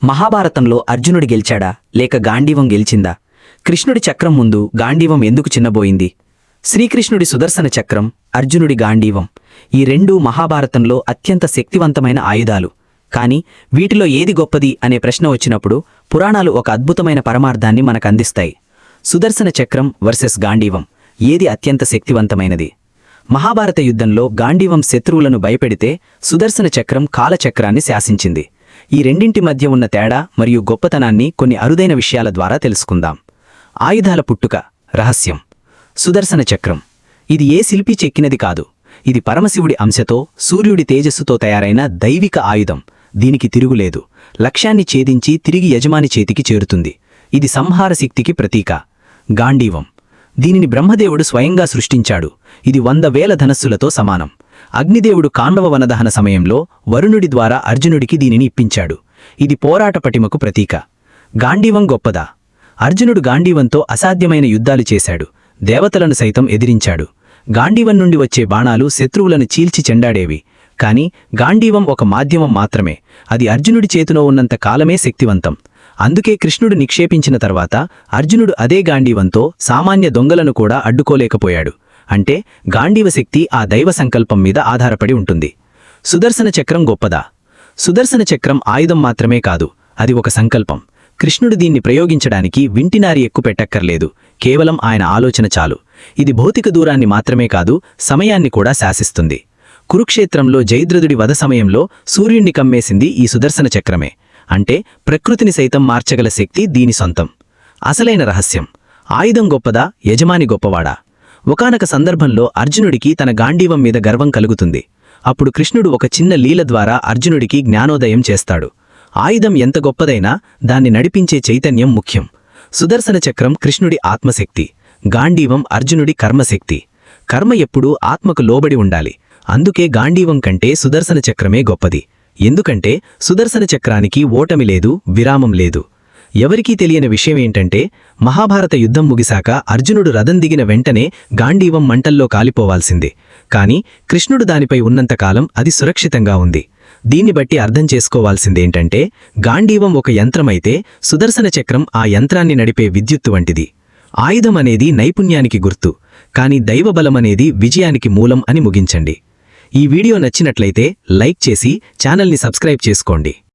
మహాభారతంలో అర్జునుడు గెలిచాడా లేక గాంధీవం గెలిచిందా? కృష్ణుడి చక్రం ముందు గాంధీవం ఎందుకు చిన్నబోయింది? శ్రీకృష్ణుడి సుదర్శన చక్రం, అర్జునుడి గాంధీవం ఈ రెండూ మహాభారతంలో అత్యంత శక్తివంతమైన ఆయుధాలు. కాని వీటిలో ఏది గొప్పది అనే ప్రశ్న వచ్చినప్పుడు పురాణాలు ఒక అద్భుతమైన పరమార్థాన్ని మనకందిస్తాయి. సుదర్శన చక్రం వర్సెస్ గాంధీవం, ఏది అత్యంత శక్తివంతమైనది? మహాభారత యుద్ధంలో గాంధీవం శత్రువులను భయపెడితే సుదర్శన చక్రం కాలచక్రాన్ని శాసించింది. ఈ రెండింటి మధ్య ఉన్న తేడా మరియు గొప్పతనాన్ని కొన్ని అరుదైన విషయాల ద్వారా తెలుసుకుందాం. ఆయుధాల పుట్టుక రహస్యం. సుదర్శన చక్రం ఇది ఏ శిల్పి చెక్కినది కాదు. ఇది పరమశివుడి అంశతో, సూర్యుడి తేజస్సుతో తయారైన దైవిక ఆయుధం. దీనికి తిరుగులేదు. లక్ష్యాన్ని ఛేదించి తిరిగి యజమాని చేతికి చేరుతుంది. ఇది సంహార శక్తికి ప్రతీక. గాంధీవం దీనిని బ్రహ్మదేవుడు స్వయంగా సృష్టించాడు. ఇది 100,000 ధనస్సులతో సమానం. అగ్నిదేవుడు కాండవ వనదహన సమయంలో వరుణుడి ద్వారా అర్జునుడికి దీనిని ఇప్పించాడు. ఇది పోరాట పటిమకు ప్రతీక. గాంధీవం గొప్పదా? అర్జునుడు గాంధీవంతో అసాధ్యమైన యుద్ధాలు చేశాడు. దేవతలను సైతం ఎదిరించాడు. గాంధీవం నుండి వచ్చే బాణాలు శత్రువులను చీల్చి చెండాడేవి. కాని గాంధీవం ఒక మాధ్యమం మాత్రమే. అది అర్జునుడి చేతిలో ఉన్నంత కాలమే శక్తివంతం. అందుకే కృష్ణుడు నిక్షేపించిన తర్వాత అర్జునుడు అదే గాంధీవంతో సామాన్య దొంగలను కూడా అడ్డుకోలేకపోయాడు. అంటే గాంధీవ శక్తి ఆ దైవ సంకల్పం మీద ఆధారపడి ఉంటుంది. సుదర్శన చక్రం గొప్పదా? సుదర్శన చక్రం ఆయుధం మాత్రమే కాదు, అది ఒక సంకల్పం. కృష్ణుడు దీన్ని ప్రయోగించడానికి వింటినారి ఎక్కుపెట్టక్కర్లేదు. కేవలం ఆయన ఆలోచన చాలు. ఇది భౌతిక దూరాన్ని మాత్రమే కాదు, సమయాన్ని కూడా శాసిస్తుంది. కురుక్షేత్రంలో జయద్రథుడి వధ సమయంలో సూర్యుణ్ణి కమ్మేసింది ఈ సుదర్శన చక్రమే. అంటే ప్రకృతిని సైతం మార్చగల శక్తి దీని సొంతం. అసలైన రహస్యం. ఆయుధం గొప్పదా, యజమాని గొప్పవాడా? ఒకానొక సందర్భంలో అర్జునుడికి తన గాంధీవం మీద గర్వం కలుగుతుంది. అప్పుడు కృష్ణుడు ఒక చిన్న లీల ద్వారా అర్జునుడికి జ్ఞానోదయం చేస్తాడు. ఆయుధం ఎంత గొప్పదైనా దాన్ని నడిపించే చైతన్యం ముఖ్యం. సుదర్శన చక్రం కృష్ణుడి ఆత్మశక్తి, గాంధీవం అర్జునుడి కర్మశక్తి. కర్మ ఎప్పుడూ ఆత్మకు లోబడి ఉండాలి. అందుకే గాంధీవం కంటే సుదర్శన చక్రమే గొప్పది. ఎందుకంటే సుదర్శన చక్రానికి ఓటమి లేదు, విరామం లేదు. ఎవరికీ తెలియని విషయమేంటంటే మహాభారత యుద్ధం ముగిశాక అర్జునుడు రథం దిగిన వెంటనే గాంధీవం మంటల్లో కాలిపోవాల్సిందే. కాని కృష్ణుడు దానిపై ఉన్నంతకాలం అది సురక్షితంగా ఉంది. దీన్ని బట్టి అర్థం చేసుకోవాల్సిందేంటంటే గాంధీవం ఒక యంత్రమైతే సుదర్శన చక్రం ఆ యంత్రాన్ని నడిపే విద్యుత్తు వంటిది. ఆయుధం అనేది నైపుణ్యానికి గుర్తు, కాని దైవబలమనేది విజయానికి మూలం అని ముగించండి. ఈ వీడియో నచ్చినట్లయితే లైక్ చేసి ఛానల్ని సబ్స్క్రైబ్ చేసుకోండి.